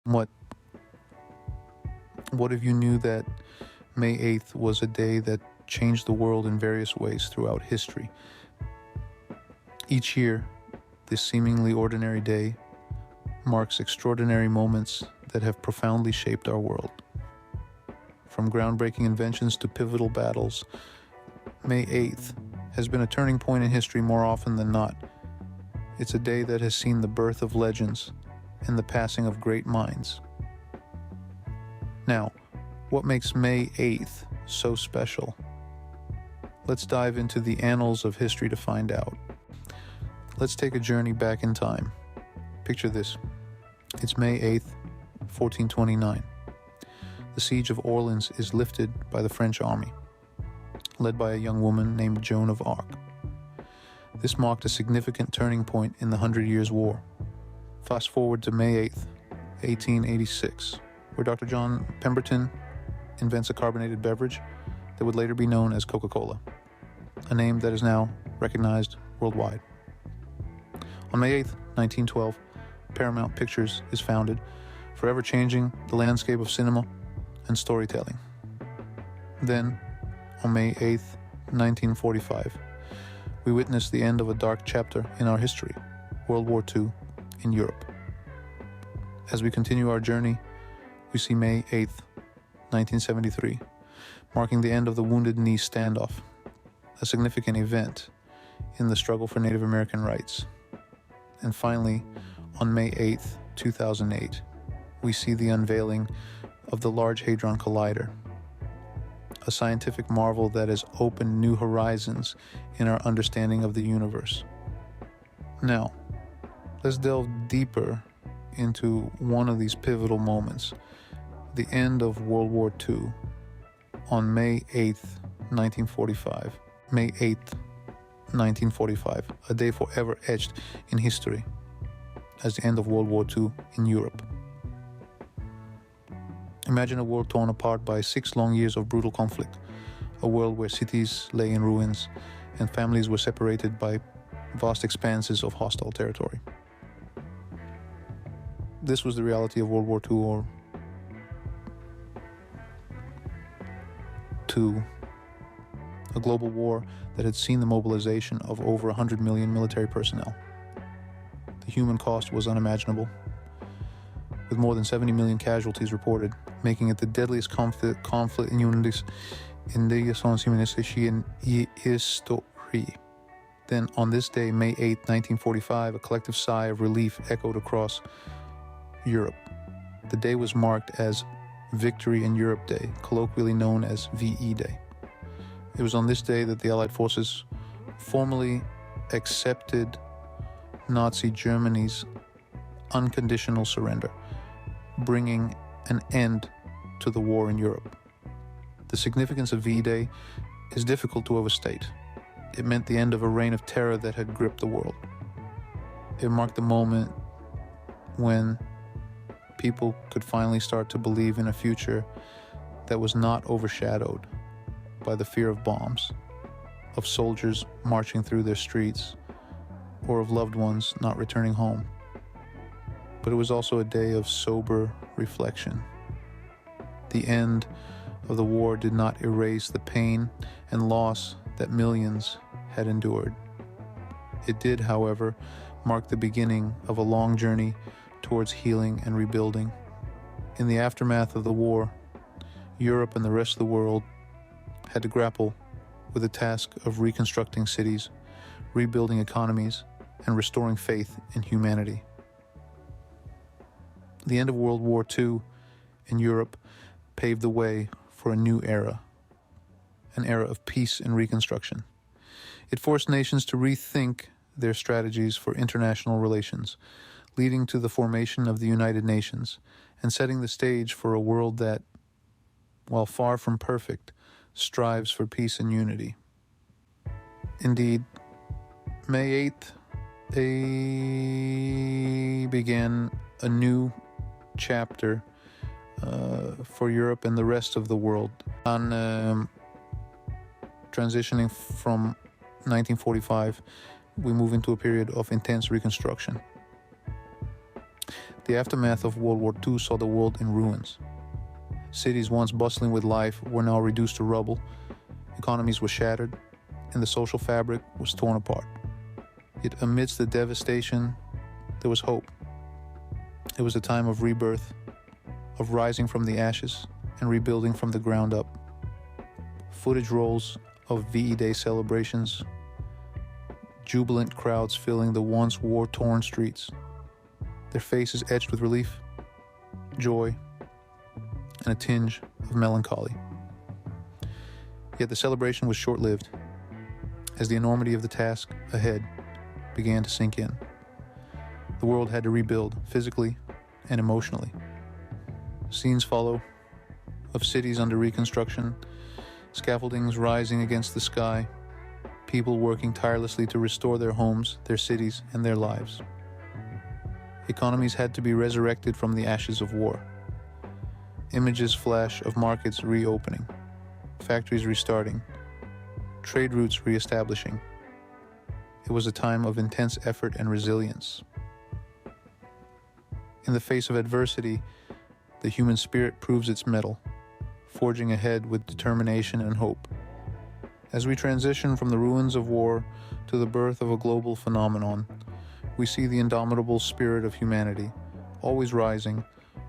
What What if you knew that May 8th was a day that changed the world in various ways throughout history? Each year, this seemingly ordinary day marks extraordinary moments that have profoundly shaped our world. From groundbreaking inventions to pivotal battles, May 8th has been a turning point in history more often than not. It's a day that has seen the birth of legends and the passing of great minds. Now, what makes May 8th so special? Let's dive into the annals of history to find out. Let's take a journey back in time. Picture this. It's May 8th, 1429. The siege of Orleans is lifted by the French army, led by a young woman named Joan of Arc. This marked a significant turning point in the 100 Years' War. Fast forward to May 8th, 1886, where Dr. John Pemberton invents a carbonated beverage that would later be known as Coca-Cola, a name that is now recognized worldwide. On May 8th, 1912, Paramount Pictures is founded, forever changing the landscape of cinema and storytelling. Then, on May 8th, 1945, we witness the end of a dark chapter in our history, World War II in Europe. As we continue our journey, we see May 8th, 1973, marking the end of the Wounded Knee Standoff, a significant event in the struggle for Native American rights. And finally, on May 8th, 2008, we see the unveiling of the Large Hadron Collider, a scientific marvel that has opened new horizons in our understanding of the universe. Now, let's delve deeper into one of these pivotal moments, the end of World War II on May 8th, 1945. May 8th, 1945, a day forever etched in history as the end of World War II in Europe. Imagine a world torn apart by 6 long years of brutal conflict, a world where cities lay in ruins and families were separated by vast expanses of hostile territory. This was the reality of World War II, or II, a global war that had seen the mobilization of over 100 million military personnel. The human cost was unimaginable, with more than 70 million casualties reported, making it the deadliest conflict in history. Then, on this day, May 8, 1945, a collective sigh of relief echoed across Europe. The day was marked as Victory in Europe Day, colloquially known as VE Day. It was on this day that the Allied forces formally accepted Nazi Germany's unconditional surrender, bringing an end to the war in Europe. The significance of V-Day is difficult to overstate. It meant the end of a reign of terror that had gripped the world. It marked the moment when people could finally start to believe in a future that was not overshadowed by the fear of bombs, of soldiers marching through their streets, or of loved ones not returning home. But it was also a day of sober reflection. The end of the war did not erase the pain and loss that millions had endured. It did, however, mark the beginning of a long journey towards healing and rebuilding. In the aftermath of the war, Europe and the rest of the world had to grapple with the task of reconstructing cities, rebuilding economies, and restoring faith in humanity. The end of World War II in Europe paved the way for a new era, an era of peace and reconstruction. It forced nations to rethink their strategies for international relations, leading to the formation of the United Nations and setting the stage for a world that, while far from perfect, strives for peace and unity. Indeed, May 8th began a new chapter for Europe and the rest of the world. On transitioning from 1945, we move into a period of intense reconstruction. The aftermath of World War II saw the world in ruins. Cities once bustling with life were now reduced to rubble, economies were shattered, and the social fabric was torn apart. Yet amidst the devastation, there was hope. It was a time of rebirth, of rising from the ashes and rebuilding from the ground up. Footage rolls of VE Day celebrations, jubilant crowds filling the once war-torn streets, their faces etched with relief, joy, and a tinge of melancholy. Yet the celebration was short-lived, as the enormity of the task ahead began to sink in. The world had to rebuild physically and emotionally. Scenes follow of cities under reconstruction, scaffoldings rising against the sky, people working tirelessly to restore their homes, their cities, and their lives. Economies had to be resurrected from the ashes of war. Images flash of markets reopening, factories restarting, trade routes reestablishing. It was a time of intense effort and resilience. In the face of adversity, the human spirit proves its mettle, forging ahead with determination and hope. As we transition from the ruins of war to the birth of a global phenomenon, we see the indomitable spirit of humanity, always rising,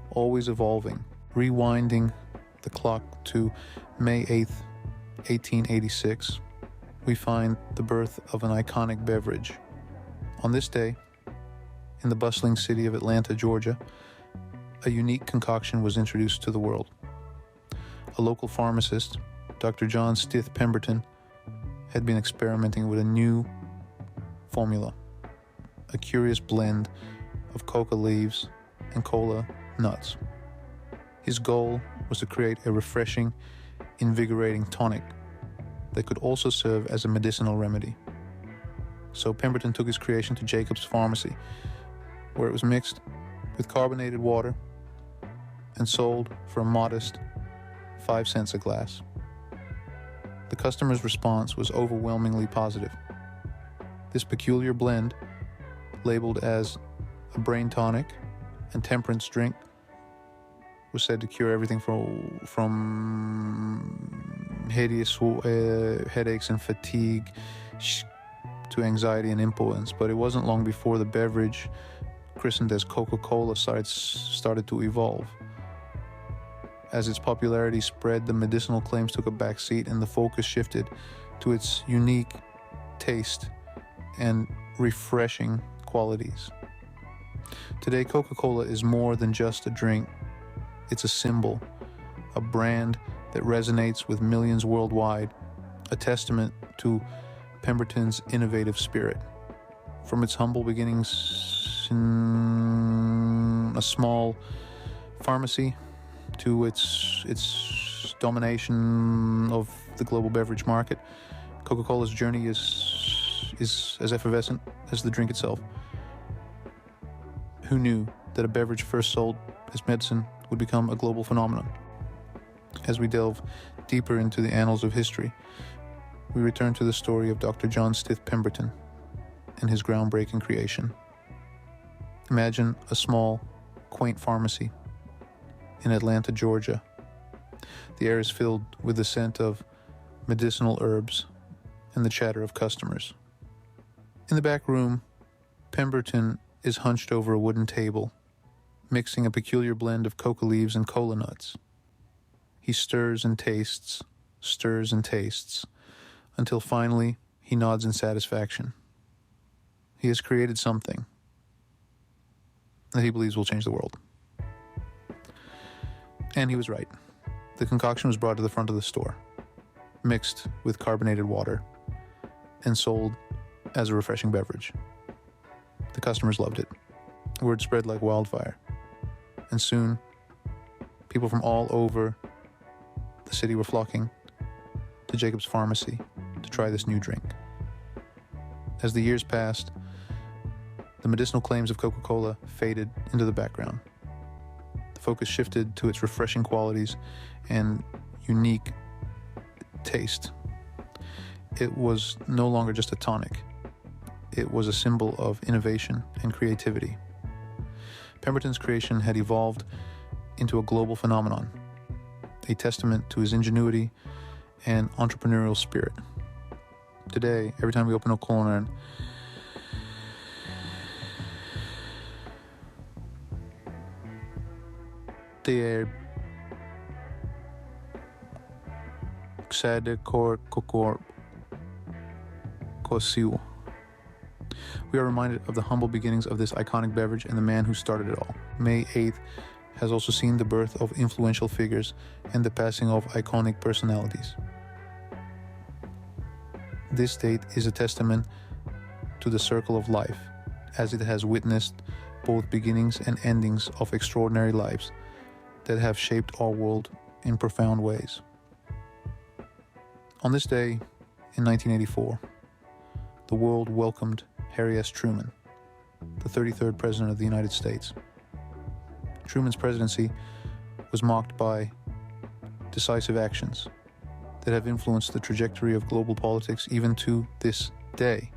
always evolving. Rewinding the clock to May 8th, 1886, we find the birth of an iconic beverage. On this day, in the bustling city of Atlanta, Georgia, a unique concoction was introduced to the world. A local pharmacist, Dr. John Stith Pemberton, had been experimenting with a new formula, a curious blend of coca leaves and cola nuts. His goal was to create a refreshing, invigorating tonic that could also serve as a medicinal remedy. So Pemberton took his creation to Jacob's Pharmacy, where it was mixed with carbonated water and sold for a modest 5 cents a glass. The customer's response was overwhelmingly positive. This peculiar blend, labeled as a brain tonic and temperance drink, was said to cure everything from hideous headaches and fatigue to anxiety and impotence. But it wasn't long before the beverage, christened as Coca-Cola, started to evolve. As its popularity spread, the medicinal claims took a back seat and the focus shifted to its unique taste and refreshing qualities. Today, Coca-Cola is more than just a drink. It's a symbol, a brand that resonates with millions worldwide, a testament to Pemberton's innovative spirit. From its humble beginnings in a small pharmacy to its domination of the global beverage market, Coca-Cola's journey is as effervescent as the drink itself. Who knew that a beverage first sold as medicine would become a global phenomenon? As we delve deeper into the annals of history, we return to the story of Dr. John Stith Pemberton and his groundbreaking creation. Imagine a small, quaint pharmacy in Atlanta, Georgia. The air is filled with the scent of medicinal herbs and the chatter of customers. In the back room, Pemberton is hunched over a wooden table, mixing a peculiar blend of coca leaves and cola nuts. He stirs and tastes, until finally he nods in satisfaction. He has created something that he believes will change the world. And he was right. The concoction was brought to the front of the store, mixed with carbonated water, and sold as a refreshing beverage. The customers loved it. Word spread like wildfire. And soon, people from all over the city were flocking to Jacob's Pharmacy to try this new drink. As the years passed, the medicinal claims of Coca-Cola faded into the background. The focus shifted to its refreshing qualities and unique taste. It was no longer just a tonic. It was a symbol of innovation and creativity. Pemberton's creation had evolved into a global phenomenon, a testament to his ingenuity and entrepreneurial spirit. Today, every time we open a corner, we are reminded of the humble beginnings of this iconic beverage and the man who started it all. May 8th has also seen the birth of influential figures and the passing of iconic personalities. This date is a testament to the circle of life, as it has witnessed both beginnings and endings of extraordinary lives that have shaped our world in profound ways. On this day, in 1984, the world welcomed Harry S. Truman, the 33rd President of the United States. Truman's presidency was marked by decisive actions that have influenced the trajectory of global politics even to this day.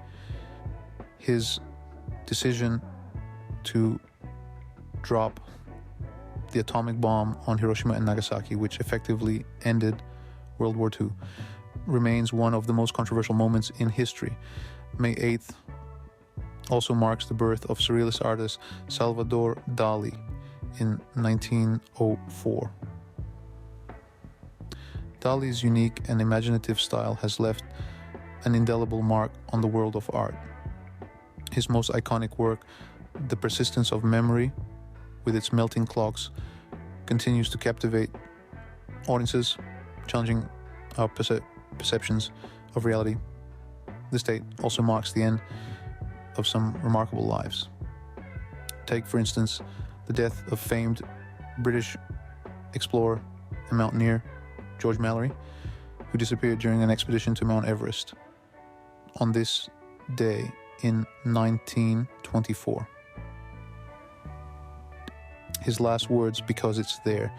His decision to drop the atomic bomb on Hiroshima and Nagasaki, which effectively ended World War II, remains one of the most controversial moments in history. May 8th also marks the birth of surrealist artist Salvador Dali in 1904. Dali's unique and imaginative style has left an indelible mark on the world of art. His most iconic work, The Persistence of Memory, with its melting clocks, continues to captivate audiences, challenging our perceptions of reality. This date also marks the end of some remarkable lives. Take, for instance, the death of famed British explorer and mountaineer George Mallory, who disappeared during an expedition to Mount Everest on this day in 1924. His last words, "because it's there,"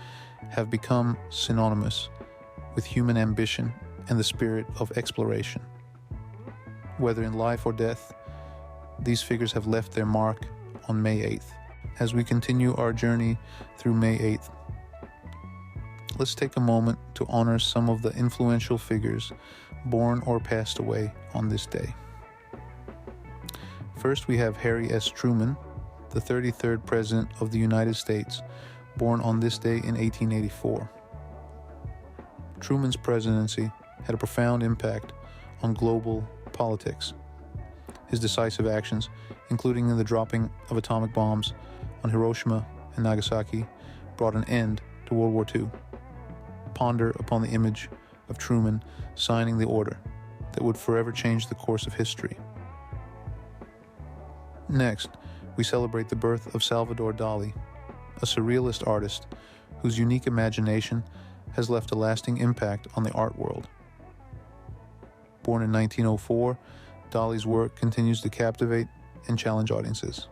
have become synonymous with human ambition and the spirit of exploration. Whether in life or death, these figures have left their mark on May 8th. As we continue our journey through May 8th, let's take a moment to honor some of the influential figures born or passed away on this day. First, we have Harry S. Truman, the 33rd President of the United States, born on this day in 1884. Truman's presidency had a profound impact on global politics. His decisive actions, including in the dropping of atomic bombs on Hiroshima and Nagasaki, brought an end to World War II. Ponder upon the image of Truman signing the order that would forever change the course of history. Next, we celebrate the birth of Salvador Dali, a surrealist artist whose unique imagination has left a lasting impact on the art world. Born in 1904, Dali's work continues to captivate and challenge audiences.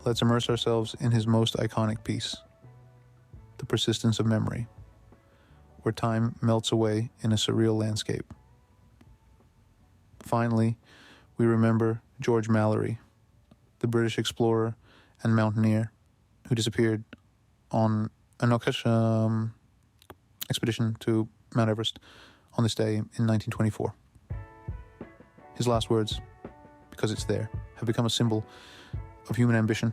Let's immerse ourselves in his most iconic piece, The Persistence of Memory, where time melts away in a surreal landscape. Finally, we remember George Mallory, the British explorer and mountaineer who disappeared on an expedition to Mount Everest on this day in 1924. His last words, "because it's there," have become a symbol of human ambition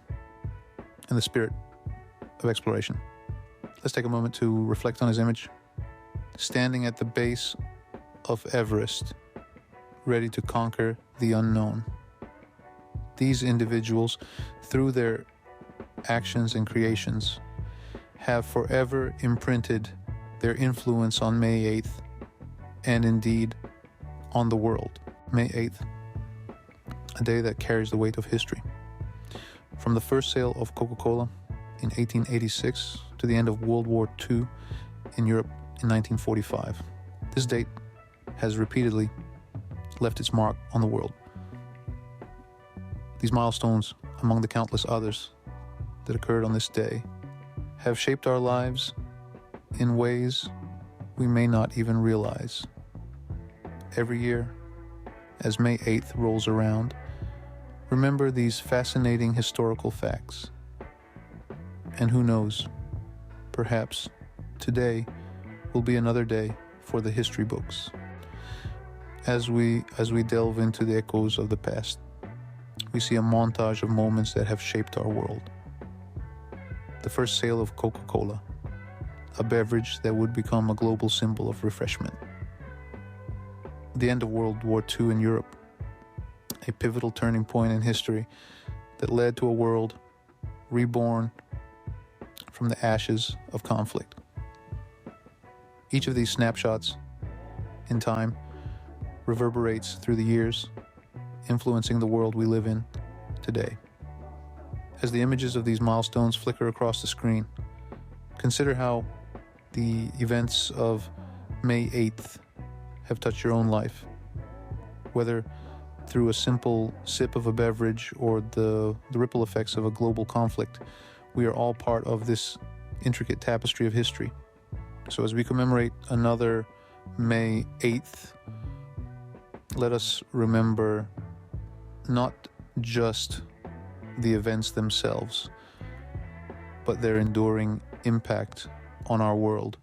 and the spirit of exploration. Let's take a moment to reflect on his image. Standing at the base of Everest, ready to conquer the unknown. These individuals, through their actions and creations, have forever imprinted their influence on May 8th, and indeed on the world. May 8th, a day that carries the weight of history. From the first sale of Coca-Cola in 1886 to the end of World War II in Europe in 1945, this date has repeatedly left its mark on the world. These milestones, among the countless others that occurred on this day, have shaped our lives in ways we may not even realize. Every year, as May 8th rolls around, remember these fascinating historical facts. And who knows, perhaps today will be another day for the history books. As we delve into the echoes of the past, we see a montage of moments that have shaped our world. The first sale of Coca-Cola, a beverage that would become a global symbol of refreshment. The end of World War II in Europe, a pivotal turning point in history that led to a world reborn from the ashes of conflict. Each of these snapshots in time reverberates through the years, influencing the world we live in today. As the images of these milestones flicker across the screen, consider how the events of May 8th have touched your own life, whether through a simple sip of a beverage or the ripple effects of a global conflict. We are all part of this intricate tapestry of history. So as we commemorate another May 8th, let us remember not just the events themselves, but their enduring impact on our world.